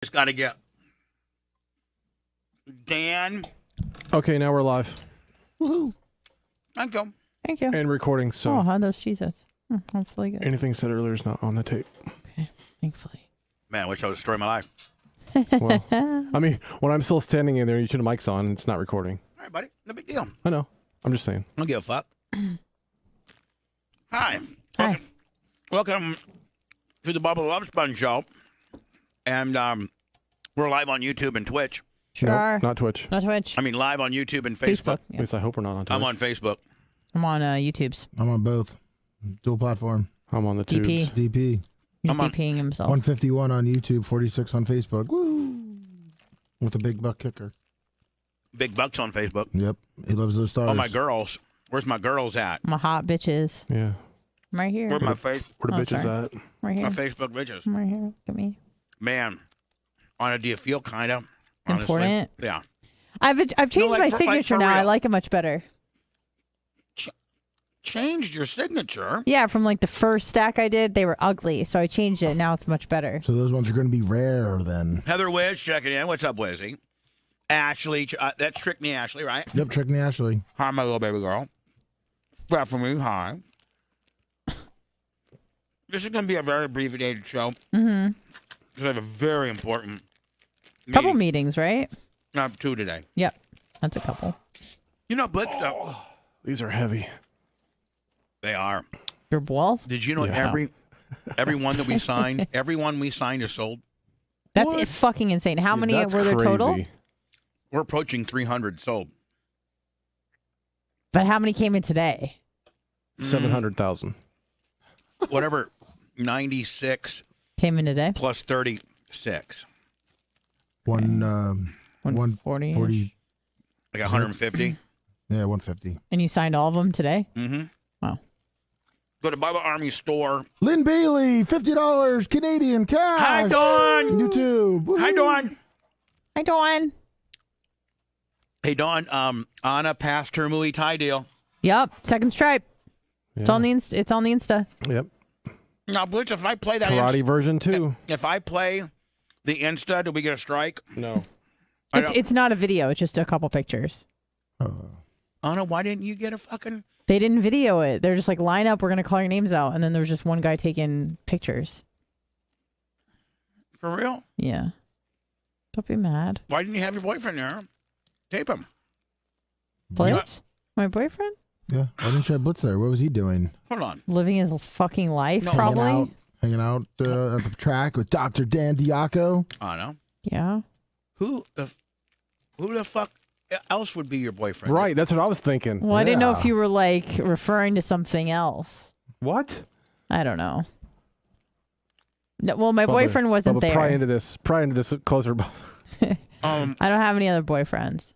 Just got to get Dan. Okay, now we're live. Woohoo. Thank you. Thank you. And recording, so... Oh, how those Cheez-Its. Hopefully good. Anything said earlier is not on the tape. Okay, thankfully. Man, I wish I was destroying my life. Well, I mean, when I'm still standing in there, you should have mics on, it's not recording. All right, buddy. No big deal. I know. I'm just saying. I don't give a fuck. Hi. Hi. Welcome to the Bubba Love Sponge Show. And we're live on YouTube and Twitch. Sure. Nope, not Twitch. Not Twitch. I mean, live on YouTube and Facebook. At least I hope we're not on Twitch. I'm on Facebook. I'm on YouTube's. I'm on both. Dual platform. I'm on the DP. tubes. DP. He's I'm on- DPing himself. 151 on YouTube, 46 on Facebook. Woo! With a big buck kicker. Big Bucks on Facebook. Yep. He loves those stars. Oh, my girls. Where's my girls at? My hot bitches. Yeah. I'm right here. Where my face? Where the Oh, bitch is sorry. at? Right here. My Facebook bitches. I'm right here. Look at me. Man, do you feel kind of Important. Yeah. I've changed like my for- signature for now. I real. like it much better. Changed your signature. Yeah, from like the first stack I did, they were ugly, so I changed it. Now it's much better. So those ones are going to be rare then. Heather Wiz checking in. What's up, Wizzy? Ashley, that's Trickney Ashley, right? Yep, Trickney Ashley. Hi, my little baby girl. Stephanie, hi. This is going to be a very abbreviated show. Mm-hmm. Because I have a very important Couple meeting. meetings, right? I have two today. Yep. That's a couple. You know, Blitz stuff. These are heavy. They are. Your balls? Did you know Yeah. everyone that we signed, everyone we signed is sold? That's What? fucking insane. How many That's were there total? crazy. We're approaching 300 sold. But how many came in today? 700,000. Whatever, 96 Came in today? plus 36. 140. 40. Like 150. Yeah, 150. And you signed all of them today? Mm-hmm. Wow. Go to Bubba Army store. Lynn Bailey, $50 Canadian cash. Hi, Dawn. YouTube. Woohoo. Hi, Dawn. Hi, Dawn. Hey, Dawn. Anna passed her Muay Thai deal. Yep. Second stripe. Yeah. It's on the Insta. Yep. Now, Blitz, if I play that, Karate version 2. if I play the Insta, do we get a strike? No. I don't- It's not a video. It's just a couple pictures. Anna, why didn't you get a fucking? They didn't video it. They're just like, line up. We're going to call your names out. And then there was just one guy taking pictures. For real? Yeah. Don't be mad. Why didn't you have your boyfriend there? Tape him. Blitz? My boyfriend? Yeah. Why didn't you have Blitz there? What was he doing? Hold on. Living his fucking life, No. probably. Hanging out at the track with Dr. Dan Diaco. Anna, Yeah. who the fuck else would be your boyfriend? Right, that's what I was thinking. Well, I didn't know Yeah. if you were like referring to something else. What? I don't know. No, well, my Bubba, boyfriend wasn't Bubba, there. Pry into this closer. Um, I don't have any other boyfriends.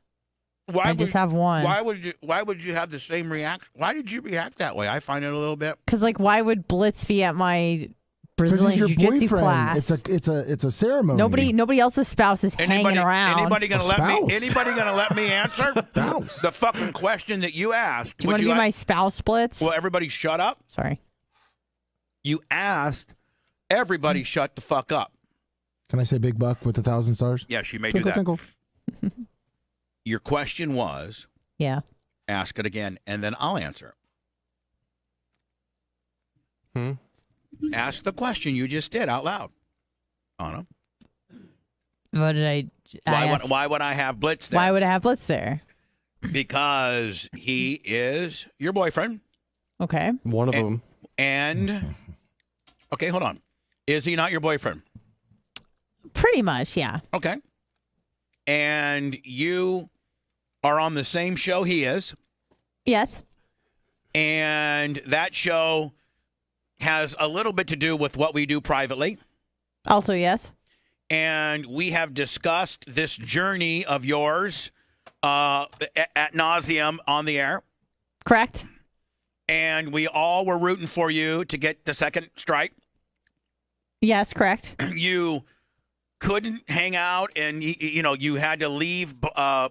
why I would just have one. why would you have the same react? Why did you react that way? I find it a little bit. Because like, why would Blitz be at my Because he's Brazilian your jiu-jitsu boyfriend. class? It's a ceremony. Nobody else's spouse is hanging around. Anybody gonna A let me? spouse. Anybody gonna let me answer Spouse. the fucking question that you asked? Do you want to be my spouse, Blitz? Well, everybody shut up. Sorry. You asked. Everybody shut the fuck up. Can I say big buck with 1,000 stars? Yes, you may do Tinkle, that. tinkle. Your question was, Yeah. ask it again, and then I'll answer. Ask the question you just did out loud. Anna. What did I ask? Why would I have Blitz there? Why would I have Blitz there? Because he is your boyfriend. Okay. One of them. And, okay, hold on. Is he not your boyfriend? Pretty much, yeah. Okay. And you are on the same show he is. Yes. And that show has a little bit to do with what we do privately. Also, yes. And we have discussed this journey of yours at nauseum on the air. Correct. And we all were rooting for you to get the second strike. Yes, correct. You couldn't hang out, and you had to leave Bubba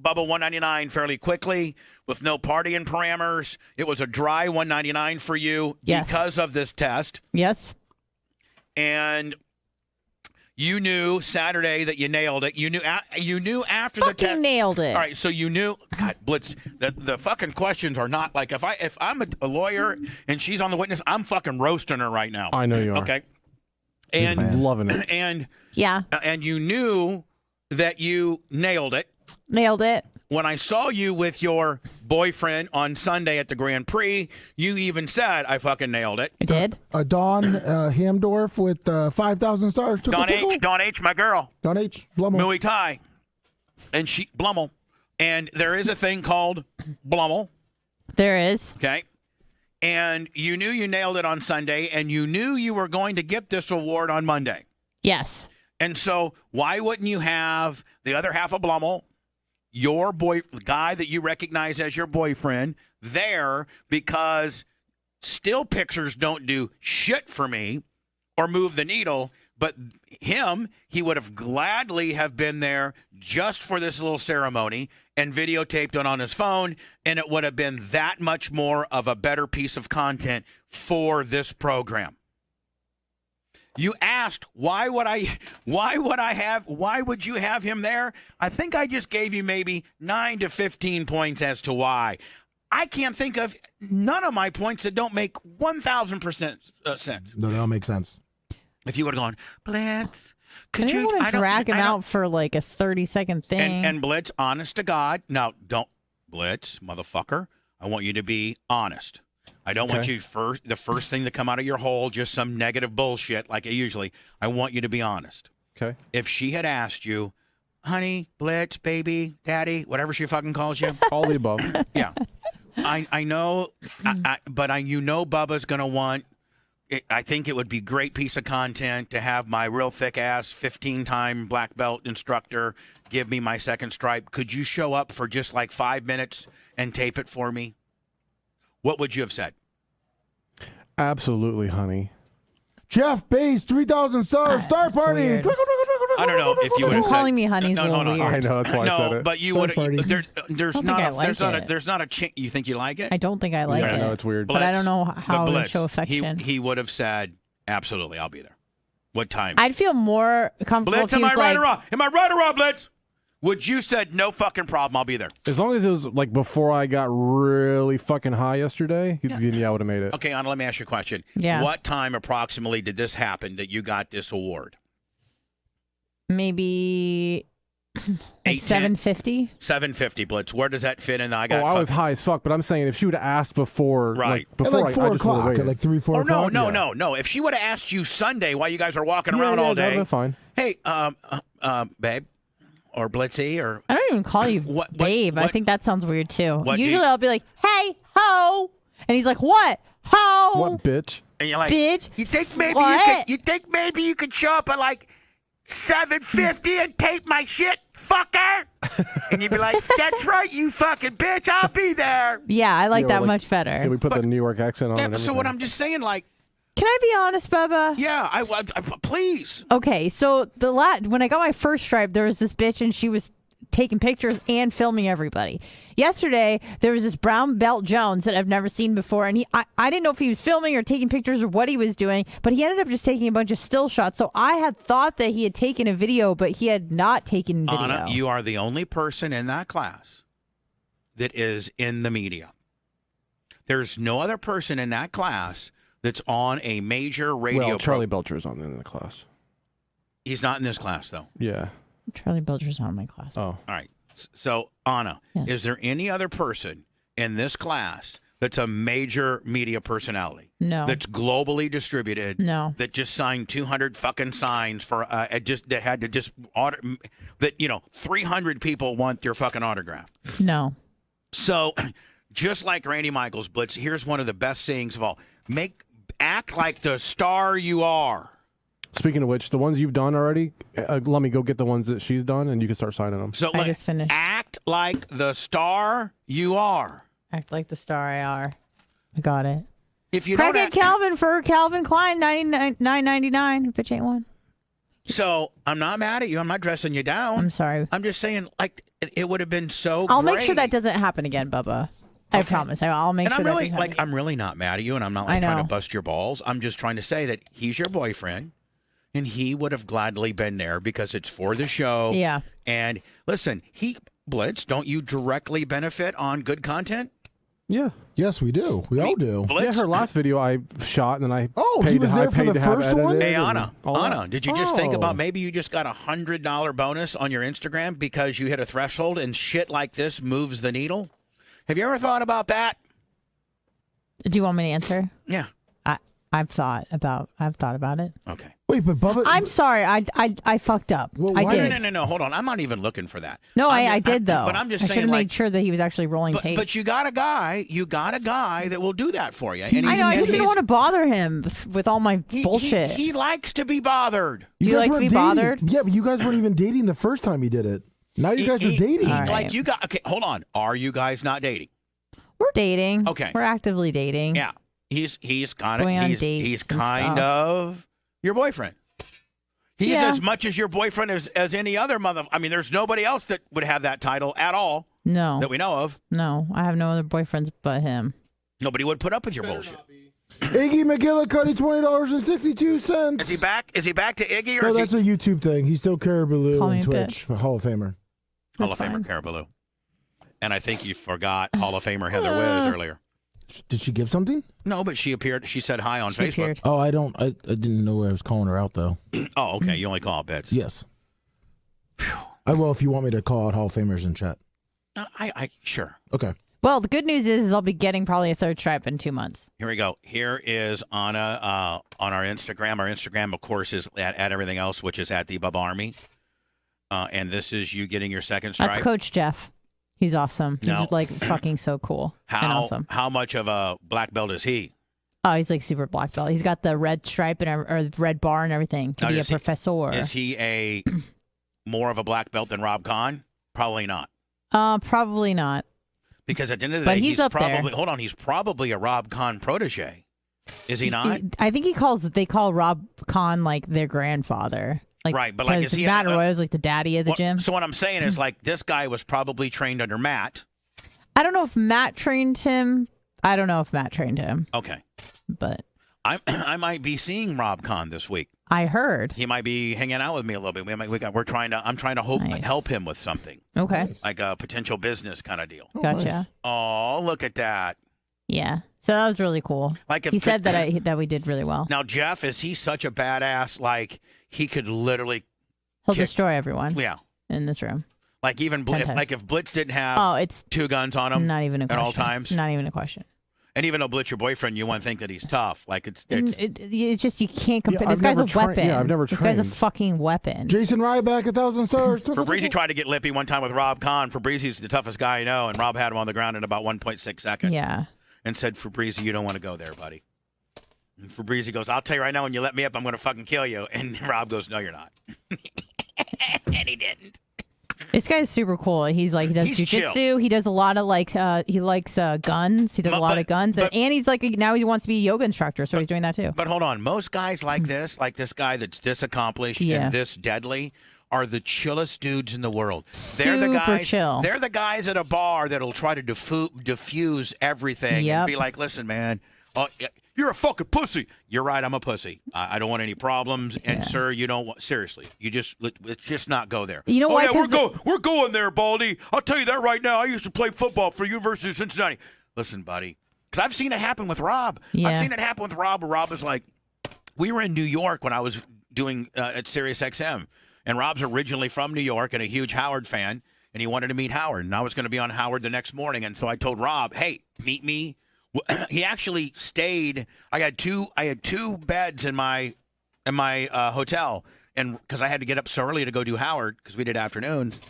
199 fairly quickly with no partying parameters. It was a dry 199 for you Yes. because of this test. Yes. And You knew Saturday that you nailed it. You knew after the Fucking test. nailed it. All right, so you knew. God, Blitz. The fucking questions are not like if I'm a lawyer and she's on the witness, I'm fucking roasting her right now. I know you are. Okay. man. And Loving it. and Yeah, and you knew that you nailed it. nailed it. When I saw you with your boyfriend on Sunday at the Grand Prix, you even said, I fucking nailed it. I did. Dawn Hamdorf with 5,000 stars. Dawn H, my girl. Dawn H. Blummel. Muay Thai. And Blummel. And there is a thing called Blummel, There is. okay? And you knew you nailed it on Sunday, and you knew you were going to get this award on Monday. Yes. And so why wouldn't you have the other half of Blummel, the guy that you recognize as your boyfriend, there, because still pictures don't do shit for me or move the needle, but he would have gladly have been there just for this little ceremony and videotaped it on his phone, and it would have been that much more of a better piece of content for this program. You asked, why would you have him there? I think I just gave you maybe 9 to 15 points as to why. I can't think of none of my points that don't make 1,000% sense. No, they all make sense. If you would have gone, Blitz, I could didn't you want to drag him out for like a 30-second thing. And Blitz, honest to God, now don't, Blitz, motherfucker, I want you to be honest. I don't want you the first thing to come out of your hole, just some negative bullshit like I usually. I want you to be honest. Okay. If she had asked you, honey, Blitz, baby, daddy, whatever she fucking calls you. All the above. Yeah. I know, but you know Bubba's going to want, I think it would be great piece of content to have my real thick-ass 15-time black belt instructor give me my second stripe. Could you show up for just like 5 minutes and tape it for me? What would you have said? Absolutely, honey. Jeff Bass, 3,000 stars. Star that's party. weird. I don't know if you would Him have said. calling me honey's No, a little no, weird. I know, that's why I said No, it. but you Star would. party. There's I don't not. think I like There's not a chance. You think you like it? I don't think I like Yeah, I it. know, it's weird. But I don't know how to Blitz, show affection. He would have said, absolutely, I'll be there. What time? I'd feel more comfortable Blitz, if he am I was right like, or wrong? Am I right or wrong, Blitz? Would you said no fucking problem? I'll be there. As long as it was like before I got really fucking high yesterday, yeah, I would have made it. Okay, Anna, let me ask you a question. Yeah. What time approximately did this happen that you got this award? maybe like 7:50. 7:50, Blitz. Where does that fit in? I was high as fuck, but I'm saying if she would have asked before, Right. like, before At like 4 I just would have o'clock. waited. At like 3, 4 Or o'clock. no. If she would have asked you Sunday while you guys are walking around yeah, all that'd day, been fine. hey, babe, or Blitzy, or I don't even call you What- babe. I what- think that sounds weird too. what do Usually you- I'll be like, hey, ho. And he's like, what? Ho. What, bitch? and you're like, Bitch. you think maybe What? you think maybe you could show up at like 7:50 and tape my shit, fucker? And you'd be like, that's right, you fucking bitch, I'll be there. Yeah, I like Yeah, that like- much better. Yeah, we put the New York accent on. Yeah, and so everything. what I'm just saying, like, Can I be honest, Bubba? yeah, I please. Okay, so when I got my first stripe, there was this bitch and she was taking pictures and filming everybody. Yesterday, there was this brown belt Jones that I've never seen before, and I didn't know if he was filming or taking pictures or what he was doing, but he ended up just taking a bunch of still shots. So I had thought that he had taken a video, but he had not taken video. Anna, you are the only person in that class that is in the media. There's no other person in that class that's on a major radio. Well, Charlie Belcher's on in the class. He's not in this class, though. Yeah. Charlie Belcher's not in my class. Oh. All right. So, Anna, Yes. is there any other person in this class that's a major media personality? No. That's globally distributed? No. That just signed 200 fucking signs for that had to just that 300 people want your fucking autograph. No. So, just like Randy Michaels, Blitz, here's one of the best sayings of all: act like the star you are. Speaking of which, the ones you've done already, let me go get the ones that she's done, and you can start signing them. So I just finished. Act like the star you are. Act like the star I are. I got it. If you don't Crackhead act, Calvin for Calvin Klein, $9.99. Bitch ain't one. so I'm not mad at you. I'm not dressing you down. I'm sorry. I'm just saying, like, it would have been so. I'll great. make sure that doesn't happen again, Bubba. I promise. I'll make And sure I'm that really doesn't happen again. I'm really not mad at you, and I'm not I like trying to know. bust your balls. I'm just trying to say that he's your boyfriend. and he would have gladly been there because it's for the show. Yeah. And listen, Blitz, don't you directly benefit on good content? Yeah. Yes, we do. We all do. Blitz, Yeah, her last video I shot and then I he paid was to, there I for paid the to have first one? edited Hey, and Anna, all that. did you just think Oh. about maybe you just got $100 bonus on your Instagram because you hit a threshold and shit like this moves the needle? Have you ever thought about that? Do you want me to answer? Yeah. I've thought about it. Okay. Wait, but Bubba. I'm sorry. I fucked up. Well, I why did. No. Hold on. I'm not even looking for that. No, I'm I just- did though. But I'm just I should saying, have like, made sure that he was actually rolling tape. but you got a guy that will do that for you. I know. I just didn't want to bother him with all my bullshit. He likes to be bothered. Do you guys like to weren't be dating. bothered? Yeah, but you guys weren't even dating the first time he did it. Now you guys are dating. All right. Like you got. Okay, hold on. Are you guys not dating? We're dating. Okay. We're actively dating. Yeah. He's kind of Going on dates he's and kind stuff. of your boyfriend. He's Yeah. as much as your boyfriend as any other mother. I mean, there's nobody else that would have that title at all No. that we know of. No. I have no other boyfriends but him. Nobody would put up with your bullshit. Iggy McGillicuddy, $20.62. Is he back? Is he back to Iggy or No, is that's he a YouTube thing. He's still Caribou Call me and a Twitch, Hall of Famer. Hall of That's Famer fine. Caraballou? And I think you forgot Hall of Famer Heather Wiz earlier. Did she give something? No, but she appeared. She said hi on She Facebook. appeared. Oh, I didn't know I was calling her out though. Oh, okay. You only call it bits. Yes. I will if you want me to call out Hall of Famers in chat. I sure. Okay. Well, the good news is I'll be getting probably a third stripe in 2 months. Here we go. Here is Anna on our Instagram. Our Instagram, of course, is at everything else, which is at the Bubba Army. And this is you getting your second stripe. That's Coach Jeff. He's awesome. He's No. like fucking so cool and awesome. How much of a black belt is he? Oh, he's like super black belt. He's got the red stripe and or red bar and everything to Now, be a is he- professor. Is he a more of a black belt than Rob Kahn? Probably not. Probably not. Because at the end of the But day, he's up there. probably hold on. He's probably a Rob Kahn protege. Is he not? I think they call Rob Kahn like their grandfather. Like, Right, but, like, is he Matt a- Arroyo's like the daddy of the gym. So what I'm saying is, like, this guy was probably trained under Matt. I don't know if Matt trained him. Okay. But I might be seeing Rob Kahn this week. I heard. He might be hanging out with me a little bit. I'm trying to Nice. help him with something, Okay. like a potential business kind of deal. Gotcha. nice. Oh, look at that! Yeah. So that was really cool. Like if He said that we did really well. Now Jeff, is he such a badass? Like he could literally, He'll kick- destroy everyone yeah. in this room. Like even if Blitz didn't have Oh, it's 2 guns on him not even a at question. all times, Not even a question. and even though Blitz your boyfriend, you wouldn't think that he's tough. Like it's It's just you can't compare. Yeah, this I've guy's a never trained- weapon. yeah, I've never This guy's a trained. fucking weapon. Jason Ryback, 1,000 stars. Fabrizi tried to get lippy one time with Rob Kahn. Fabrizi's the toughest guy I know, and Rob had him on the ground in about 1.6 seconds. Yeah. And said, Fabrizi, you don't want to go there, buddy. And Fabrizi goes, I'll tell you right now, when you let me up, I'm going to fucking kill you. And Rob goes, no, you're not. And he didn't. This guy's super cool. He's like, he does He's jujitsu. chill. He does a lot of like, he likes guns. He does a lot of guns. And he's like, now he wants to be a yoga instructor. So he's doing that too. But hold on. Most guys like this guy that's this accomplished Yeah. and this deadly, are the chillest dudes in the world. They're the Super guys. chill. They're the guys at a bar that'll try to diffuse everything Yep. and be like, "Listen, man, you're a fucking pussy." You're right. I'm a pussy. I don't want any problems. And sir, you don't want seriously. Let's just not go there. You know why? Yeah, 'Cause we're going there, Baldy. I'll tell you that right now. I used to play football for University of Cincinnati. Listen, buddy, because I've seen it happen with Rob. Yeah. I've seen it happen with Rob. Where Rob was like, we were in New York when I was doing at Sirius XM. And Rob's originally from New York and a huge Howard fan, and he wanted to meet Howard. And I was going to be on Howard the next morning, and so I told Rob, "Hey, meet me." He actually stayed. I had two beds in my hotel, and because I had to get up so early to go do Howard because we did afternoons,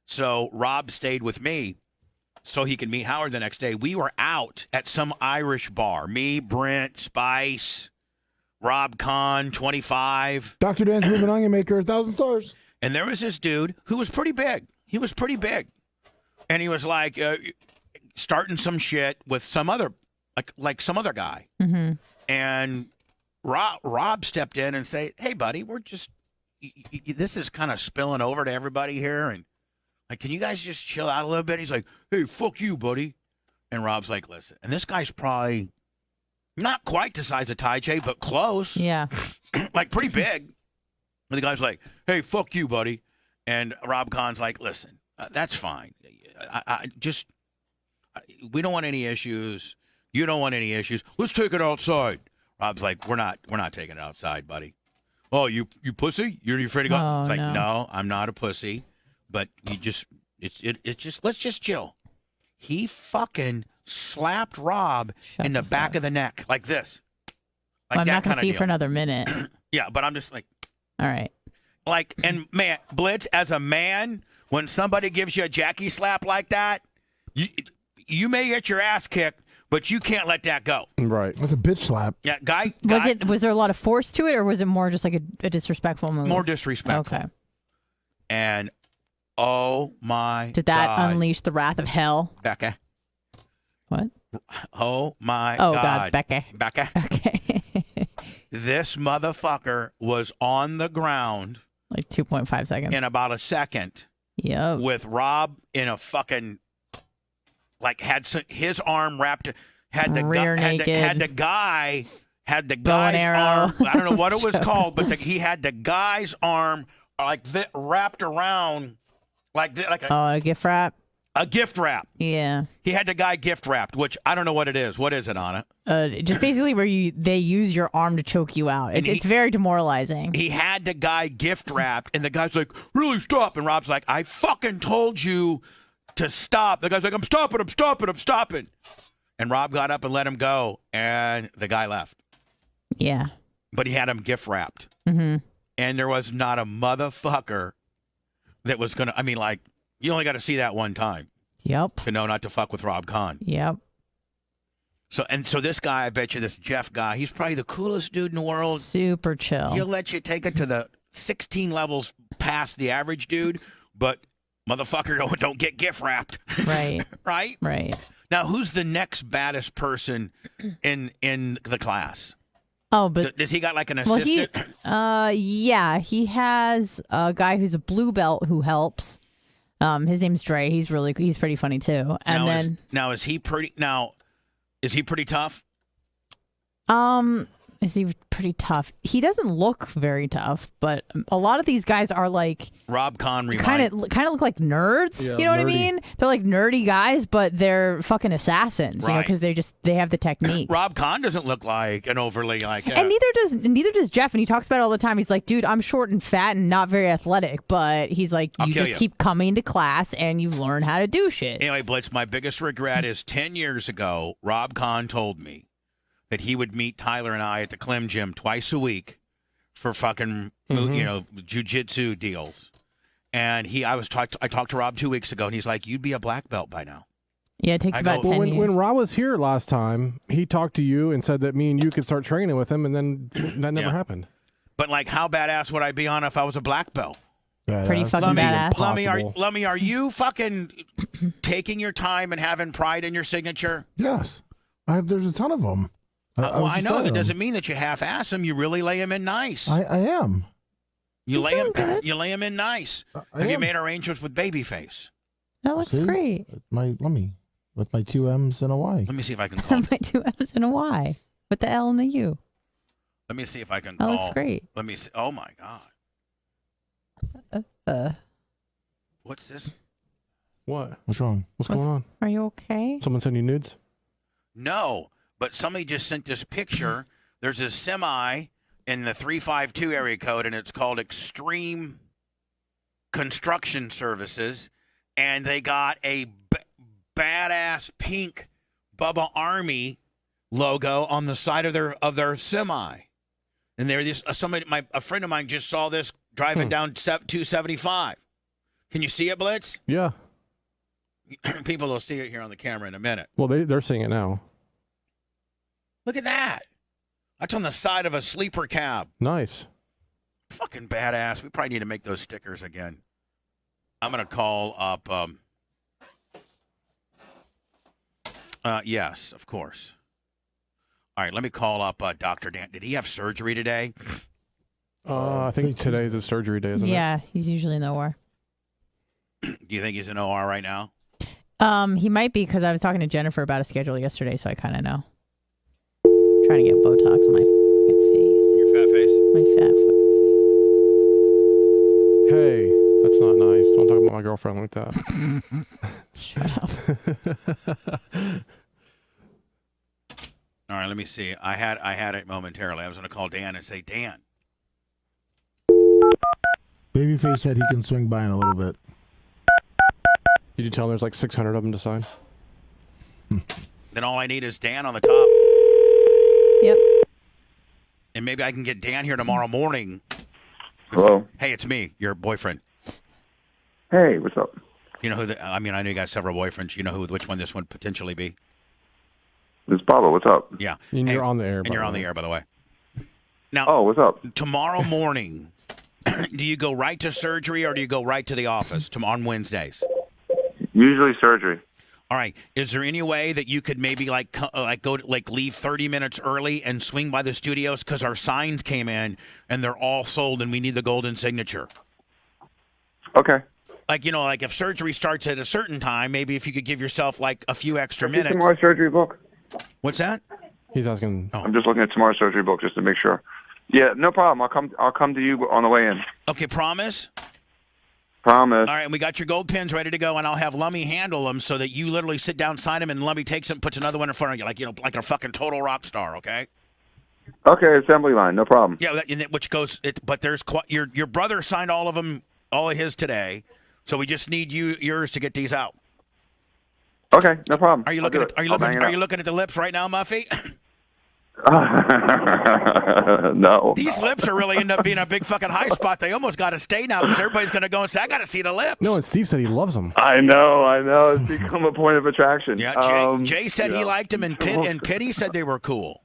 so Rob stayed with me so he could meet Howard the next day. We were out at some Irish bar. Me, Brent, Spice, Rob Kahn, 25. Dr. Dan's Ruben Onion Maker, 1,000 stars. And there was this dude who was pretty big. He was pretty big. And he was like starting some shit with some other, like some other guy. Mm-hmm. And Rob stepped in and said, "Hey, buddy, we're just, this is kind of spilling over to everybody here. And like, can you guys just chill out a little bit?" He's like, "Hey, fuck you, buddy." And Rob's like, "Listen." And this guy's probably not quite the size of Tai Chi, but close. Yeah. Like pretty big. And the guy's like, hey, fuck you, buddy. And Rob Kahn's like, listen, that's fine. We don't want any issues. You don't want any issues. Let's take it outside. Rob's like, we're not taking it outside, buddy. Oh, you pussy? You're afraid to go? Oh, It's like, no. no, I'm not a pussy. But it's just let's just chill. He fucking slapped Rob Shut in the the back fuck. of the neck like this. Like Well, I'm that not going kind to see of you for deal. another minute. Yeah, but I'm just like, All right. and man, Blitz, as a man, when somebody gives you a Jackie slap like that, you may get your ass kicked, but you can't let that go. Right. That's a bitch slap. Yeah, guy Was there a lot of force to it, or was it more just like a disrespectful move? more disrespectful. Okay. And oh my Did that God, unleash the wrath of hell? Becca. What? Oh my Oh, God. God, Becca. Becca. Okay. This motherfucker was on the ground Like 2.5 seconds. in about a second Yep. with Rob in a fucking his arm wrapped had the Rear naked. had the guy's Bow and arrow. arm. I don't know what it was called, but he had the guy's arm wrapped around like A gift wrap? a gift wrap. Yeah. He had the guy gift wrapped, which I don't know what it is. What is it on it? Just basically where they use your arm to choke you out. It's very demoralizing. He had the guy gift wrapped, and the guy's like, really stop. And Rob's like, I fucking told you to stop. The guy's like, I'm stopping. And Rob got up and let him go, and the guy left. Yeah. But he had him gift wrapped. Mm-hmm. And there was not a motherfucker that was going to, you only got to see that one time Yep. to know not to fuck with Rob Kahn. Yep. So this guy, I bet you, this Jeff guy, he's probably the coolest dude in the world. Super chill. He'll let you take it to the 16 levels past the average dude, but motherfucker don't get gift wrapped. Right. Right? Right. Now, who's the next baddest person in the class? Oh, but Does he got like an well, assistant? yeah, he has a guy who's a blue belt who helps. His name's Dre. He's pretty funny too. And is he pretty tough? Is he pretty tough? He doesn't look very tough, but a lot of these guys are like Rob Kahn kind of look like nerds. Yeah, you know what I nerdy. mean? They're like nerdy guys, but they're fucking assassins. You know, Right. because they have the technique. Rob Kahn doesn't look like an overly like. And neither does Jeff, and he talks about it all the time. He's like, dude, I'm short and fat and not very athletic, but he's like, I'll you kill just you. keep coming to class and you learn how to do shit. Anyway, Blitz, my biggest regret is 10 years ago, Rob Kahn told me that he would meet Tyler and I at the Clem Gym twice a week for fucking, jiu-jitsu deals. And I talked to Rob 2 weeks ago, and he's like, you'd be a black belt by now. Yeah, it takes I about go- 10 Well, years. when Rob was here last time, he talked to you and said that me and you could start training with him, and then that never Yeah. happened. But, like, how badass would I be on if I was a black belt? Pretty Badass. fucking badass. Lummy, are you fucking taking your time and having pride in your signature? Yes. There's a ton of them. Well, I know that doesn't mean that you half-ass them. You really lay them in nice. I am. You He's lay doing them. good. You lay them in nice. I Have you am. made arrangements with Babyface? That looks See? great. With my 2 M's and a Y. Let me see if I can call. My 2 M's and a Y with the L and the U. Let me see if I can That call. looks great. Let me see. Oh my God. What's this? What? What's wrong? What's going on? Are you okay? Someone send you nudes? No, but somebody just sent this picture. There's a semi in the 352 area code, and it's called Extreme Construction Services, and they got a badass pink Bubba Army logo on the side of their semi. And there, a friend of mine just saw this driving down 275. Can you see it, Blitz? Yeah. People will see it here on the camera in a minute. Well, they're seeing it now. Look at that. That's on the side of a sleeper cab. Nice. Fucking badass. We probably need to make those stickers again. I'm going to call up. Yes, of course. All right, let me call up Dr. Dan. Did he have surgery today? I think today's his surgery day, isn't it? Yeah, he's usually in the OR. Do you think he's in OR right now? He might be because I was talking to Jennifer about a schedule yesterday, so I kind of know. I'm trying to get Botox on my fucking face. Your fat face? My fat fucking face. Hey, that's not nice. Don't talk about my girlfriend like that. Shut up. All right, let me see. I had it momentarily. I was going to call Dan and say, Dan. Babyface said he can swing by in a little bit. Did you tell him there's like 600 of them to sign? Then all I need is Dan on the top. Yep. And maybe I can get Dan here tomorrow morning. Hello. Hey, it's me, your boyfriend. Hey, what's up? You know who? I know you got several boyfriends. You know which one this one potentially be? This is Bubba. What's up? Yeah. And you're on the air. And you're on the air, by the way. Now, Oh, what's up? tomorrow morning, do you go right to surgery or do you go right to the office on Wednesdays? Usually surgery. All right. Is there any way that you could maybe leave 30 minutes early and swing by the studios because our signs came in and they're all sold and we need the golden signature? Okay. Like if surgery starts at a certain time, maybe if you could give yourself like a few extra minutes. Tomorrow's surgery book. What's that? He's asking. Oh. I'm just looking at tomorrow's surgery book just to make sure. Yeah, no problem. I'll come to you on the way in. Okay, promise? Promise. All right, and we got your gold pins ready to go, and I'll have Lummy handle them so that you literally sit down, sign them, and Lummy takes them, puts another one in front of you, like a fucking total rock star. Okay? Okay, assembly line, no problem. Yeah, which goes. But there's your brother signed all of them, all of his today, so we just need yours to get these out. Okay, no problem. Are you looking at the lips right now, Muffy? No. These lips are really end up being a big fucking high spot. They almost got to stay now because everybody's going to go and say, I got to see the lips. No, and Steve said he loves them. I know. It's become a point of attraction. Yeah, Jay said he liked them, and Pitty said they were cool.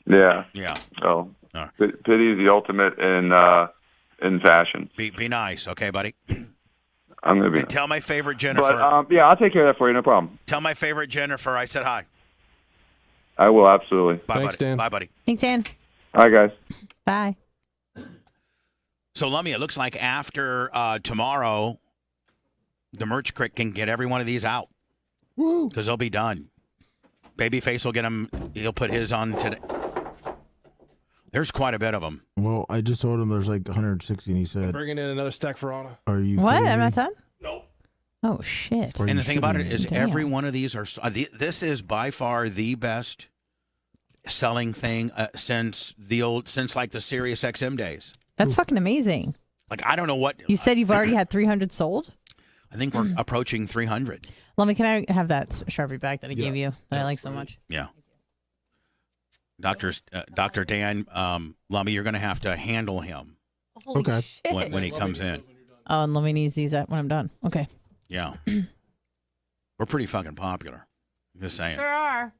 Yeah. Yeah. Oh, All right. Pity is the ultimate in fashion. Be nice, okay, buddy? I'm gonna be. And tell my favorite Jennifer. But yeah, I'll take care of that for you. No problem. Tell my favorite Jennifer I said hi. I will absolutely. Bye, Thanks, buddy. Dan. Bye, buddy. Thanks, Dan. All right, guys. Bye. So, Lummy, it looks like after tomorrow, the merch crick can get every one of these out. Woo! Because they'll be done. Babyface will get them. He'll put his on today. There's quite a bit of them. Well, I just told him there's like 160, and he said, Bringing in another stack for Anna. "Are you What? kidding I'm me? not done? Nope. Oh, shit. Are And you the thing about it shitting is me?" every Damn. one of these are this is by far the best selling thing since like the Sirius XM days. That's fucking amazing. Like, I don't know what. You said you've already had 300 sold? I think we're approaching 300. Lummy, can I have that Sharpie bag that I gave you that I like so much? Yeah. Dr. Dan Lummy, you're going to have to handle him Holy Okay. shit. when he comes in. Oh, and Lummy needs these when I'm done. Okay. Yeah. We're pretty fucking popular. Just saying. Sure are.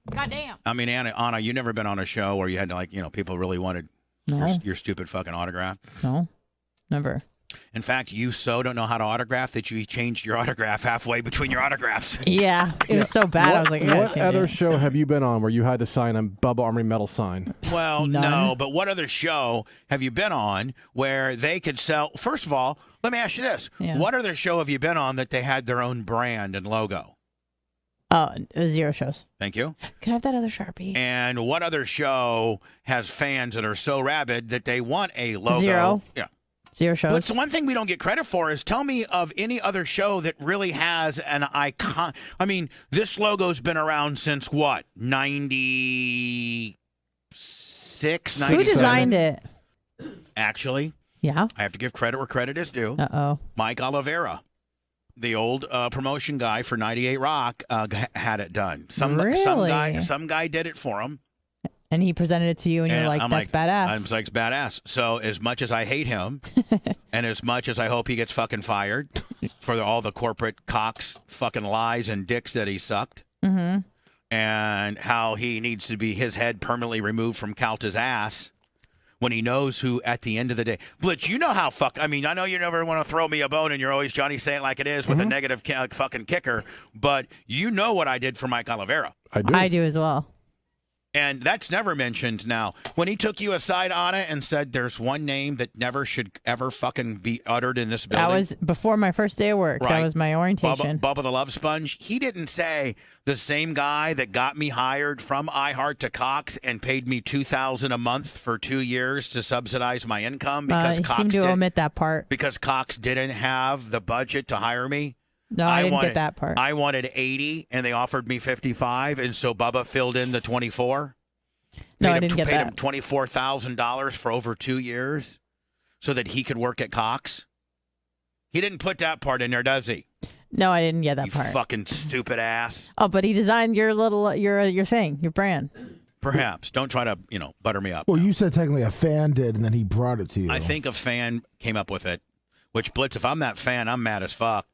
Goddamn. I mean, Anna, you never been on a show where you had to, people really wanted No. your stupid fucking autograph. No. Never. In fact, you so don't know how to autograph that you changed your autograph halfway between your autographs. Yeah. It was so bad. I was like, What other show have you been on where you had to sign a Bubba Army medal sign? Well, None. no, but what other show have you been on where they could sell? First of all, let me ask you this. Yeah. What other show have you been on that they had their own brand and logo? Oh, it was 0 shows. Thank you. Can I have that other Sharpie? And what other show has fans that are so rabid that they want a logo? 0. Yeah. 0 But shows. the one thing we don't get credit for is tell me of any other show that really has an icon. I mean, this logo's been around since what? 96, Who 97? designed it? Actually, Yeah. I have to give credit where credit is due. Uh-oh. Mike Oliveira, the old promotion guy for 98 Rock, had it done. Some guy did it for him. And he presented it to you, and you're like, that's badass. I'm like, it's badass. So as much as I hate him, and as much as I hope he gets fucking fired for all the corporate cocks, fucking lies and dicks that he sucked, and how he needs to be his head permanently removed from Calta's ass when he knows who at the end of the day. Blitz, you know how I mean, I know you never want to throw me a bone, and you're always Johnny say it like it is with a negative fucking kicker, but you know what I did for Mike Oliveira. I do. I do as well. And that's never mentioned now. When he took you aside on it and said there's one name that never should ever fucking be uttered in this building. That was before my first day of work. Right. That was my orientation. Bubba the Love Sponge. He didn't say the same guy that got me hired from iHeart to Cox and paid me $2,000 a month for 2 years to subsidize my income because he Cox seemed to omit that part. Because Cox didn't have the budget to hire me. No, I didn't get that part. I wanted 80, and they offered me 55, and so Bubba filled in the 24. No, I didn't get that. that. Paid him $24,000 for over 2 years so that he could work at Cox. He didn't put that part in there, does he? No, I didn't get that You part. fucking stupid ass. Oh, but he designed your little your thing, your brand. Perhaps. Don't try to, butter me up. Well, you said technically a fan did, and then he brought it to you. I think a fan came up with it, which, Blitz, if I'm that fan, I'm mad as fuck.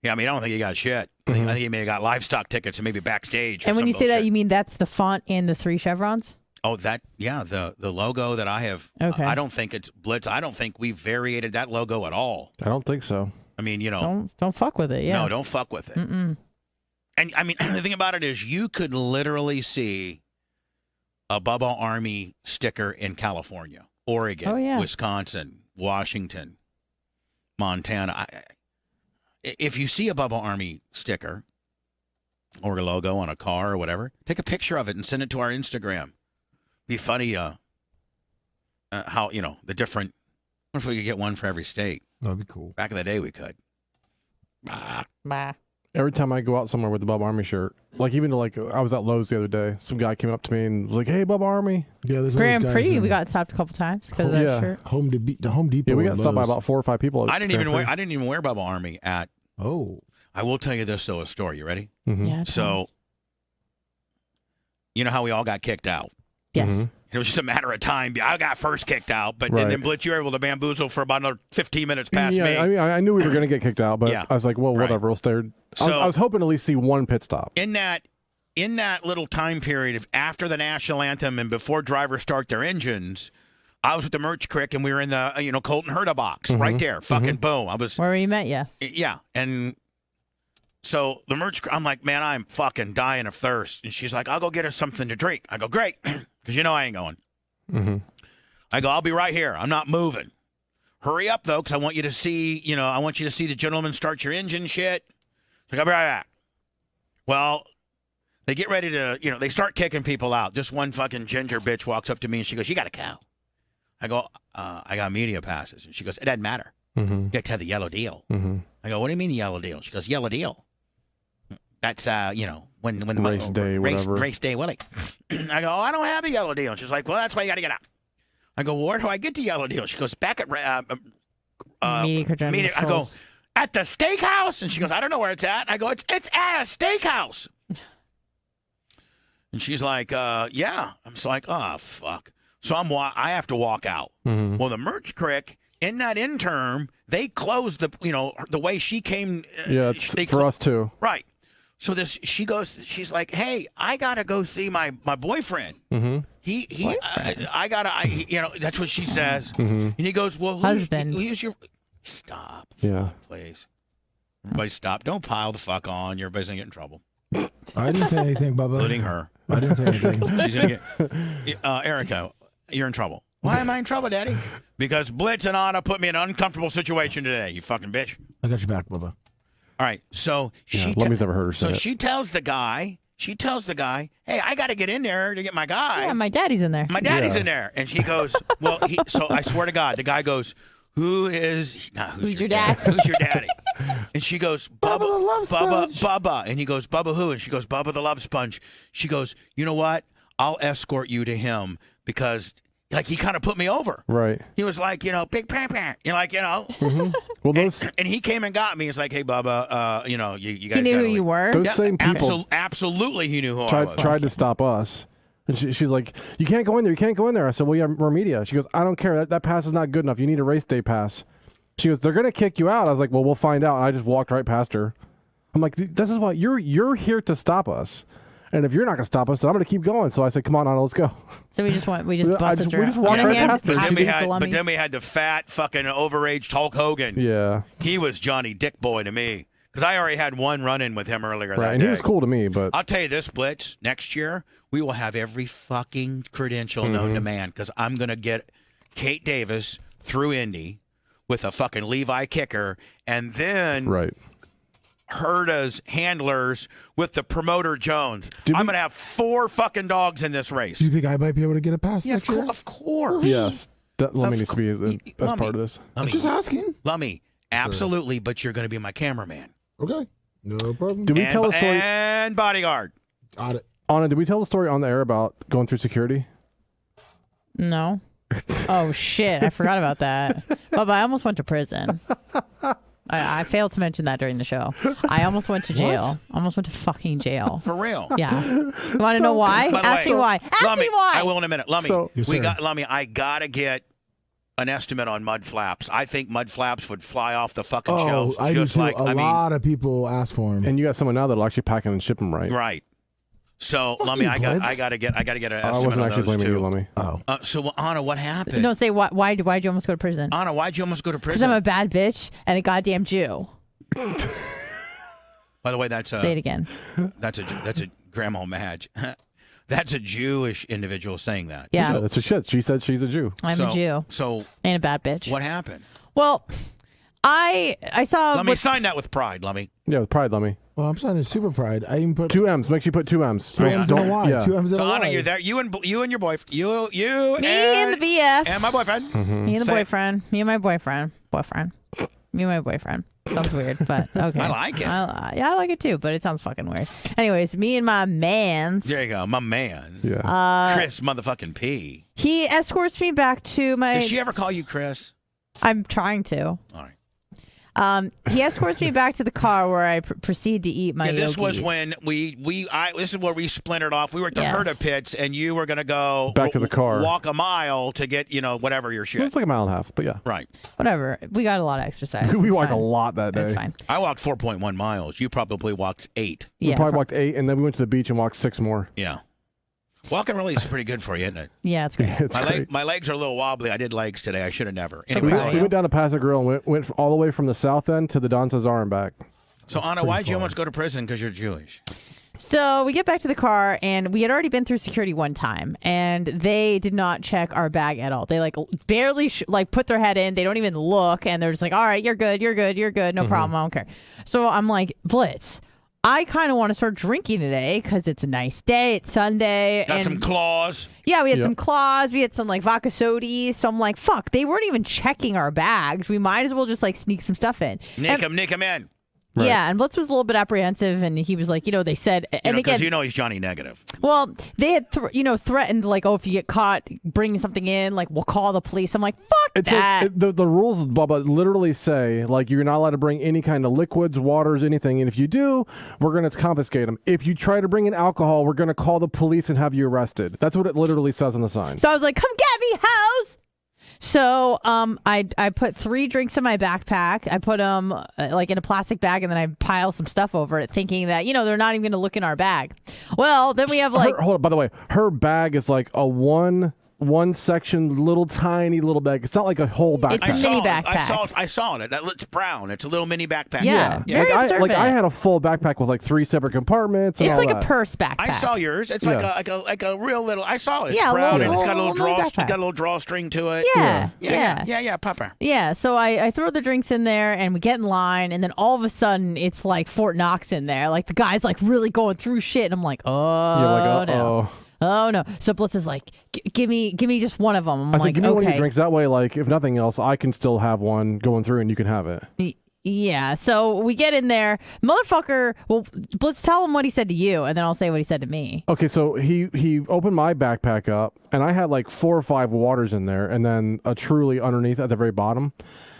Yeah, I mean, I don't think he got shit. I think he may have got livestock tickets and maybe backstage. And when you say that, you mean that's the font and the 3 chevrons? Oh, the logo that I have. Okay. I don't think it's Blitz. I don't think we variated that logo at all. I don't think so. I mean, Don't fuck with it. Yeah. No, don't fuck with it. Mm-mm. And I mean, the thing about it is, you could literally see a Bubba Army sticker in California, Oregon, Wisconsin, Washington, Montana. If you see a Bubba Army sticker or a logo on a car or whatever, take a picture of it and send it to our Instagram. Be funny how, the different, what if we could get one for every state? That'd be cool. Back in the day, we could. Bah. Every time I go out somewhere with the Bubba Army shirt, like even I was at Lowe's the other day, some guy came up to me and was like, "Hey, Bubba Army." Yeah, there's Grand always guys Prix, in we got stopped a couple times because of that Yeah. shirt. the Home Depot. Yeah, we got and stopped by Lowe's. about 4 or 5 people. I didn't even wear Bubba Army at. Oh. I will tell you this though, a story. You ready? Mm-hmm. Yeah. So, you know how we all got kicked out. Yes. Mm-hmm. It was just a matter of time. I got first kicked out, but Right. then Blitz, you were able to bamboozle for about another 15 minutes past Yeah, me. I mean, I knew we were going to get kicked out, but Yeah. I was like, well, Right. whatever. We'll stay. So- I was hoping to at least see one pit stop. in that little time period of after the national anthem and before drivers start their engines, I was with the Merch Crick and we were in the Colton Herta box right there. Fucking boom. I was Where we met you. yeah, and so the Merch Crick, I'm like, man, I'm fucking dying of thirst, and she's like, I'll go get us something to drink. I go, great, because I ain't going. Mm-hmm. I go, I'll be right here. I'm not moving. Hurry up though, because I want you to see, I want you to see the gentleman start your engine shit. Like, I'll be right back. Well, they get ready to, they start kicking people out. This one fucking ginger bitch walks up to me and she goes, you got a cow. I go, I got media passes. And she goes, it doesn't matter. Mm-hmm. You have to have the yellow deal. Mm-hmm. I go, what do you mean the yellow deal? She goes, yellow deal. That's, when the Race day, whatever. Race day, Willie. I go, I don't have a yellow deal. She's like, well, that's why you got to get out. I go, well, where do I get the yellow deal? She goes, back at Media I go, at the steakhouse? And she goes, I don't know where it's at. I go, it's at a steakhouse. And she's like, yeah. I'm just like, oh, fuck. So I have to walk out. Mm-hmm. Well, the Merch Crick, in that interim, they closed the way she came. Yeah, it's for us too. Right. So she's like, hey, I got to go see my boyfriend. Mm-hmm. I gotta, that's what she says. Mm-hmm. And he goes, well, Husband. who's your, stop. Yeah. Fuck, please. Everybody stop. Don't pile the fuck on. Everybody's going to get in trouble, I didn't say anything, Bubba. including her. I didn't say anything. She's going to get, Erica, you're in trouble. Why am I in trouble, Daddy? Because Blitz and Anna put me in an uncomfortable situation today, you fucking bitch. I got your back, Bubba. All right, so Lummy's never heard her say so it. she tells the guy, hey, I got to get in there to get my guy. Yeah, my daddy's in there. My daddy's Yeah. in there. And she goes, well, so I swear to God, the guy goes, who's your dad? Who's your daddy? And she goes, Bubba the Love Sponge. Bubba. And he goes, Bubba who? And she goes, Bubba the Love Sponge. She goes, you know what? I'll escort you to him because, he kind of put me over. Right. He was like, big pant. Mm-hmm. Well, those And he came and got me. He's like, hey, Bubba, you guys He knew gotta who leave. you were. those same people Absolutely, he knew who I was. tried to stop us. And she's like, you can't go in there. You can't go in there. I said, well, yeah, we're media. She goes, I don't care. That pass is not good enough. You need a race day pass. She goes, they're going to kick you out. I was like, well, we'll find out. And I just walked right past her. I'm like, this is what you're here to stop us. And if you're not going to stop us, then I'm going to keep going. So I said, come on, Anna, let's go. So we just busted we her. just walked right past her. But then we had the fat, fucking overaged Hulk Hogan. Yeah. He was Johnny Dick Boy to me. Because I already had one run-in with him earlier that Right, and day. he was cool to me, but I'll tell you this, Blitz, next year, we will have every fucking credential known to man because I'm going to get Kate Davis through Indy with a fucking Levi kicker and then right. Herta's handlers with the promoter Jones. I'm going to have 4 fucking dogs in this race. Do you think I might be able to get a pass Yeah, next year? of course. Yes. Lummy needs to be the best part of this. I'm just asking. Lummy, absolutely, but you're going to be my cameraman. Okay. No problem. Did we tell the story? And bodyguard. Got it. Anna, did we tell the story on the air about going through security? No. Oh shit! I forgot about that. Bubba, I almost went to prison. I failed to mention that during the show. I almost went to jail. Almost went to fucking jail. For real. Yeah. You want to know why? By the Ask way, me why. Ask Lummy, me why. I will in a minute. Lummy, Yes, sir. Lummy, I got to get an estimate on mud flaps. I think mud flaps would fly off the fucking Oh, shelves. I do Just too. like, A lot of people ask for them. And you got someone now that'll actually pack them and ship them right. Right. So, Fuck Lummy, you, I Blitz. got to get an estimate I wasn't on actually those blaming too. you, Lummy. Oh. So, Anna, what happened? No, say why'd you almost go to prison? Anna, why'd you almost go to Because prison? I'm a bad bitch and a goddamn Jew. By the way, that's Say it again. That's a Grandma Madge. That's a Jewish individual saying that. Yeah. Yeah, that's a shit. She said she's a Jew. I'm a Jew So and a bad bitch. what happened? Well, I saw. Let me sign that with pride, Lummy. Yeah, with pride, Lummy. Well, I'm signing super pride. I even put 2 M's. Make sure you put 2 M's. 2 M's and a Y. Yeah. 2 M's and So a Y. Anna, you're there. You and your boyfriend. You Me and the BF. and my boyfriend. Me and the Say- boyfriend. Me and my boyfriend. Me and my boyfriend. Sounds weird, but okay. I like it. Yeah, I like it too, but it sounds fucking weird. Anyways, me and my mans. There you go, my man. Yeah. Chris motherfucking P. He escorts me back to my. Does she ever call you Chris? I'm trying to. All right. He escorts me back to the car where I proceed to eat my. Yeah, this was Yogi's. when this is where we splintered off. We were at the Yes. Herta pits, and you were going to go Back to the car. walk a mile to get whatever your shit. It's like a mile and a half, but yeah. Right. Whatever. We got a lot of exercise. we It's walked a fine. lot that day. That's fine. I walked 4.1 miles. You probably walked 8. We Yeah. probably walked 8, and then we went to the beach and walked 6 more. Yeah. Walking really is pretty good for you, isn't it? Yeah, it's great. It's great. My legs are a little wobbly. I did legs today. I should have never. So Anyway, proud of We you. went down to Paso Grill and went all the way from the south end to the Don Cesar and back. so Anna, pretty why'd you far. almost go to prison? Because you're Jewish. So we get back to the car, and we had already been through security one time, and they did not check our bag at all. They barely put their head in. They don't even look, and they're just like, "All right, you're good, you're good, you're good, no problem, I don't care." So I'm like, Blitz, I kind of want to start drinking today because it's a nice day. It's Sunday. Got and some claws. yeah, we had Yep. some claws. We had some vodka sodis. So I'm like, fuck, they weren't even checking our bags. We might as well just sneak some stuff in. Nick him in. Right. Yeah, and Blitz was a little bit apprehensive, and he was like, they said, and Because again, he's Johnny Negative. well, they had threatened oh, if you get caught bringing something in, we'll call the police. I'm like, fuck It that. says the rules, Bubba, literally say you're not allowed to bring any kind of liquids, waters, anything. And if you do, we're going to confiscate them. If you try to bring in alcohol, we're going to call the police and have you arrested. That's what it literally says on the sign. So I was like, come get me, hoes. So I put 3 drinks in my backpack. I put them in a plastic bag, and then I pile some stuff over it, thinking that they're not even going to look in our bag. Well, then we have Hold on, by the way, her bag is like a one section, little tiny little bag. It's not like a whole backpack. It's a mini backpack. I saw it. That looks brown. It's a little mini backpack. Yeah. Very I observant. had a full backpack with 3 separate compartments. And It's all like that. a purse backpack. I saw yours. It's Yeah. like a real little. I saw it. It's Yeah, a brown little- and it's got a little little draw. mini It's got backpack. a little drawstring to it. Yeah. Papa. Yeah, so I throw the drinks in there, and we get in line, and then all of a sudden it's like Fort Knox in there. The guy's really going through shit, and I'm like, oh, You're like, no. uh-oh. Oh no! So Blitz is like, give me just one of them. I'm I said, like, give me one of okay. your drinks. That way, if nothing else, I can still have one going through and you can have it. Yeah. So we get in there, motherfucker. Well, Blitz, tell him what he said to you, and then I'll say what he said to me. Okay, so he opened my backpack up, and I had 4 or 5 waters in there, and then a Truly underneath at the very bottom.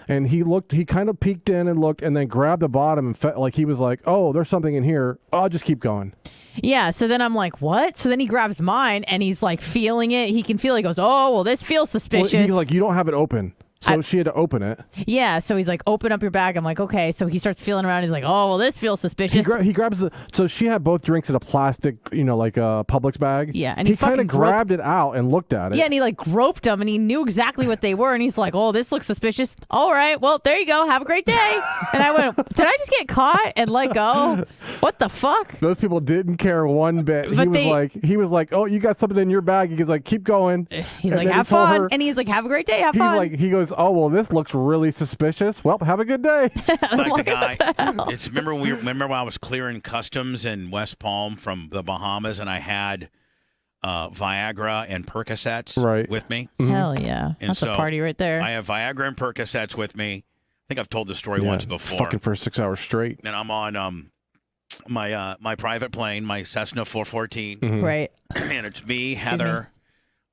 And he kind of peeked in and looked, and then grabbed the bottom and he was like, oh, there's something in here. I'll just keep going. Yeah. So then I'm like, what? So then he grabs mine, and he's feeling it. He can feel it. He goes, oh, well, this feels Well, suspicious. he's like, you don't have it open. So she had to open it. Yeah, so he's like, open up your bag. I'm like, okay. So he starts feeling around. He's like, oh, well, this feels suspicious. He grabs the. So she had both drinks in a plastic, like a Publix bag. Yeah, and he kind fucking of grabbed it out and looked at it. Yeah, and he like groped them, and he knew exactly what they were, and he's like, oh, this looks suspicious. All right, well, there you go. Have a great day. And I went, did I just get caught and let go? What the fuck? Those people didn't care one bit. But he was like, oh, you got something in your bag. He's like, keep going. He's like, have fun. And he's like, have a great day. Have fun. He goes, oh, well, this looks really suspicious. Well, have a good day. It's like the guy. Remember when I was clearing customs in West Palm from the Bahamas, and I had Viagra and Percocets with me. Hell yeah. And that's a party right there. I have Viagra and Percocets with me. I think I've told the story once before. Fucking for 6 hours straight. And I'm on my private plane, my Cessna 414. Right. And it's me, Heather,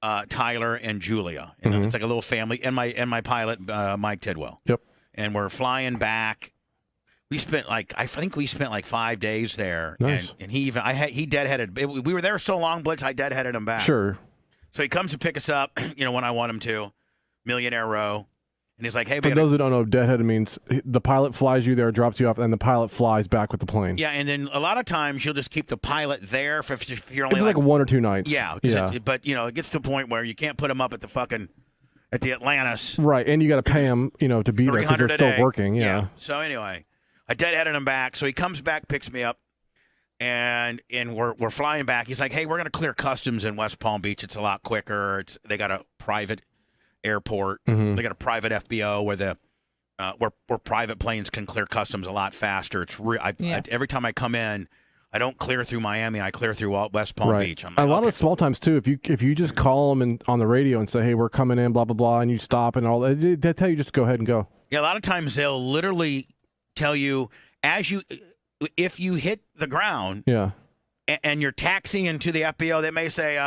Tyler, and Julia. And it's like a little family. And my pilot, Mike Tidwell. Yep. And we're flying back. We spent I think we spent 5 days there. Nice. And he deadheaded. We were there so long, Blitz, I deadheaded him back. Sure. So he comes to pick us up, when I want him to, Millionaire Row. And he's like, hey, for those who don't know, deadheaded means the pilot flies you there, drops you off, and the pilot flies back with the plane. Yeah, and then a lot of times you'll just keep the pilot there if you're only it's like 1 or 2 nights. Yeah, but it gets to a point where you can't put them up at the Atlantis. Right, and you got to pay them, to be there because they're still working. Yeah. So anyway, I deadheaded him back. So he comes back, picks me up, and we're flying back. He's like, hey, we're gonna clear customs in West Palm Beach. It's a lot quicker. They got a private airport. They got a private FBO where private planes can clear customs a lot faster. It's every time I come in, I don't clear through Miami. I clear through West Palm Beach. I'm like, a lot of small times too. If you just call them on the radio and say, hey, we're coming in, blah blah blah, and you stop and all that, they tell you just go ahead and go. Yeah, a lot of times they'll literally tell you if you hit the ground. Yeah. And you're taxiing to the FBO, they may say,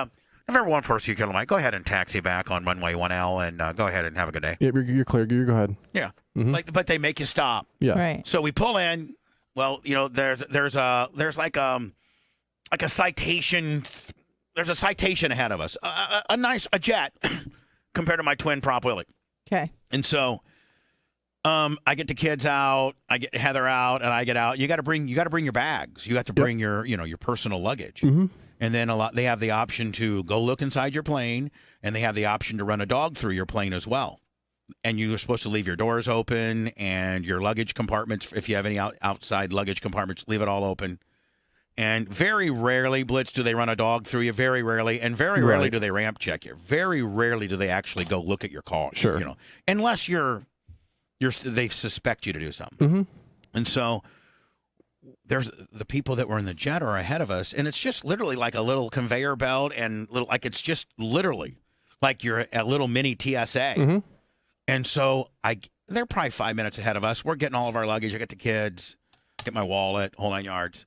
if everyone first you kill them, go ahead and taxi back on runway 1L and go ahead and have a good day. Yeah, you're clear. You go ahead. Yeah, but they make you stop. Yeah, right. So we pull in. Well, there's like a citation. There's a citation ahead of us. A jet compared to my twin prop Willie. Okay. And so, I get the kids out, I get Heather out, and I get out. You got to bring your bags. You have to bring your personal luggage. And then they have the option to go look inside your plane, and they have the option to run a dog through your plane as well. And you're supposed to leave your doors open and your luggage compartments, if you have any outside luggage compartments, leave it all open. And very rarely, Blitz, do they run a dog through you. Very rarely. And very rarely do they ramp check you. Very rarely do they actually go look at your car. Sure. Unless they suspect you to do something. And so there's the people that were in the jet are ahead of us, and it's just literally like a little conveyor belt and it's just literally like you're a little mini TSA. And so they're probably 5 minutes ahead of us. We're getting all of our luggage. I get the kids, get my wallet, whole 9 yards.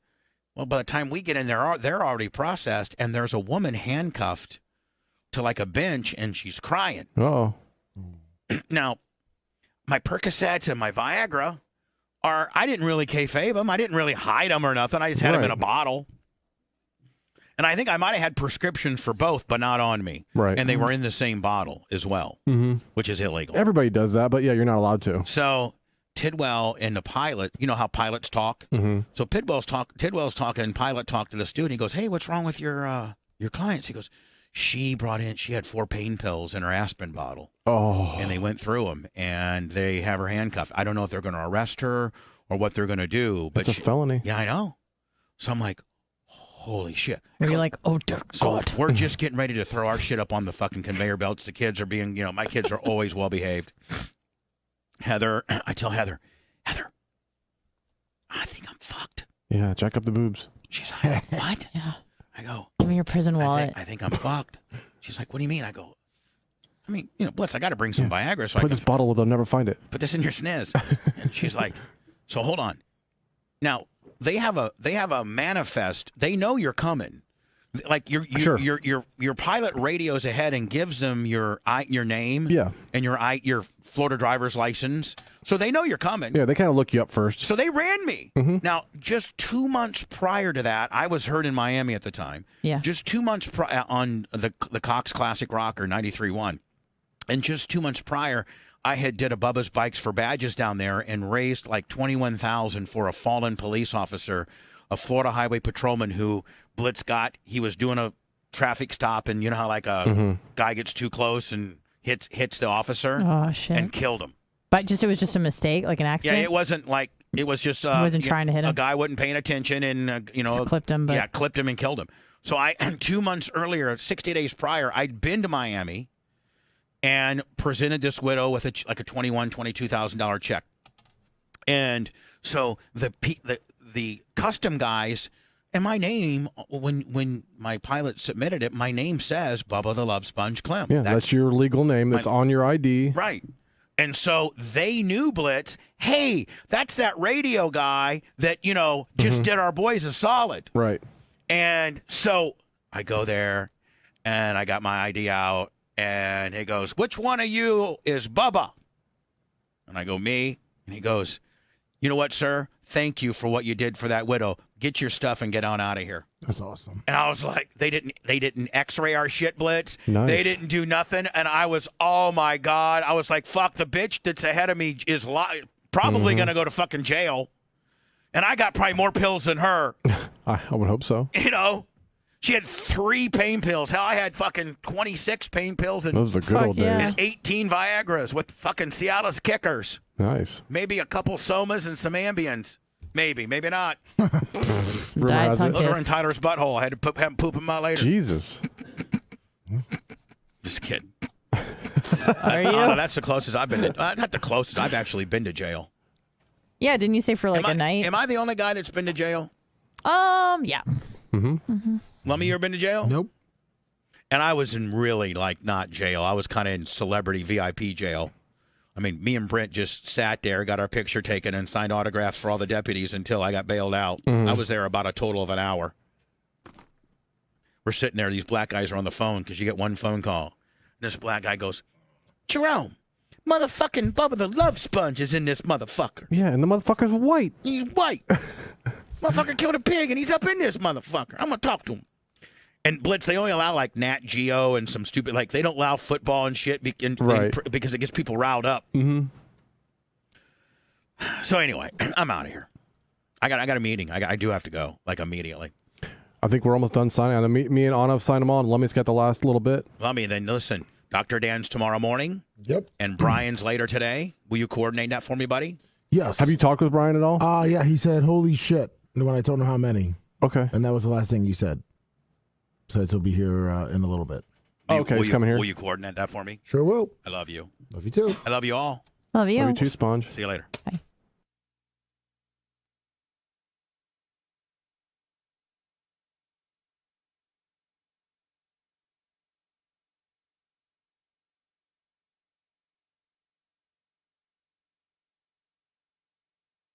Well, by the time we get in there, they're already processed, and there's a woman handcuffed to like a bench, and she's crying. Oh. Now, my Percocets and my Viagra I didn't really kayfabe them. I didn't really hide them or nothing. I just had them in a bottle. And I think I might have had prescriptions for both, but not on me. Right. And they were in the same bottle as well, which is illegal. Everybody does that, but yeah, you're not allowed to. So Tidwell and the pilot, you know how pilots talk? So Tidwell's talking, pilot talked to the student. He goes, hey, what's wrong with your clients? He goes, she had 4 pain pills in her aspirin bottle. Oh. And they went through them, and they have her handcuffed. I don't know if they're going to arrest her or what they're going to do. But it's a felony. Yeah, I know. So I'm like, holy shit. Were you like, oh, dear God. We're just getting ready to throw our shit up on the fucking conveyor belts. The kids are being, my kids are always well-behaved. I tell Heather, I think I'm fucked. Yeah, jack up the boobs. She's like, what? Yeah. I go, give me your prison wallet. I think I'm fucked. She's like, what do you mean? I go, Blitz, I got to bring some Viagra. So put this bottle where they'll never find it. Put this in your sniz. And she's like, so hold on. Now, they have a manifest. They know you're coming. Like your pilot radios ahead and gives them your name, and your Florida driver's license, so they know you're coming. Yeah, they kind of look you up first. So they ran me. Now, just 2 months prior to that, I was hurt in Miami at the time. Yeah. Just 2 months on the Cox Classic Rocker 93.1, and just 2 months prior, I had did a Bubba's Bikes for Badges down there and raised like $21,000 for a fallen police officer, a Florida highway patrolman who Blitz got. He was doing a traffic stop, and you know how like a guy gets too close and hits the officer and killed him. But it was just a mistake, like an accident. Yeah, it wasn't like it was just. He wasn't trying to hit him. A guy wasn't paying attention, and just clipped him. But... Yeah, clipped him and killed him. So 2 months earlier, 60 days prior, I'd been to Miami and presented this widow with like a $22,000 check. And so the custom guys, and my name, when my pilot submitted it, my name says Bubba the Love Sponge Clem. Yeah, that's your legal name. That's on your ID. Right. And so they knew, Blitz, hey, that's that radio guy that, just did our boys a solid. Right. And so I go there, and I got my ID out, and he goes, which one of you is Bubba? And I go, me. And he goes, you know what, sir? Thank you for what you did for that widow. Get your stuff and get on out of here. That's awesome. And I was like, they didn't x-ray our shit, Blitz. Nice. They didn't do nothing. And I was, oh, my God. I was like, fuck, the bitch that's ahead of me is probably going to go to fucking jail. And I got probably more pills than her. I would hope so. She had 3 pain pills. Hell, I had fucking 26 pain pills and, those are good old days. Yeah. and 18 Viagras with fucking Cialis kickers. Nice. Maybe a couple Somas and some Ambiens. Maybe not. Rumor has it. Those were in Tyler's butthole. I had to have him poop them out later. Jesus. Just kidding. Are you? No, that's the closest I've been to. Not the closest. I've actually been to jail. Yeah, didn't you say for like a night? Am I the only guy that's been to jail? Yeah. Lummy, you ever been to jail? Nope. And I was in really, not jail. I was kind of in celebrity VIP jail. I mean, me and Brent just sat there, got our picture taken, and signed autographs for all the deputies until I got bailed out. I was there about a total of an hour. We're sitting there. These black guys are on the phone because you get one phone call. This black guy goes, Jerome, motherfucking Bubba the Love Sponge is in this motherfucker. Yeah, and the motherfucker's white. He's white. Motherfucker killed a pig, and he's up in this motherfucker. I'm going to talk to him. And Blitz, they only allow Nat Geo and some stupid, they don't allow football and shit because it gets people riled up. So anyway, I'm out of here. I got a meeting. I do have to go, immediately. I think we're almost done signing. Me and Anna have signed them on. Lummy's got the last little bit. Lummy, then listen, Dr. Dan's tomorrow morning. Yep. And Brian's later today. Will you coordinate that for me, buddy? Yes. Have you talked with Brian at all? Yeah, he said, holy shit, when I told him how many. Okay. And that was the last thing you said. Says he'll be here in a little bit. Okay, he's coming here. Will you coordinate that for me? Sure will. I love you. Love you too. I love you all. Love you. Love you too, Sponge. See you later. Bye.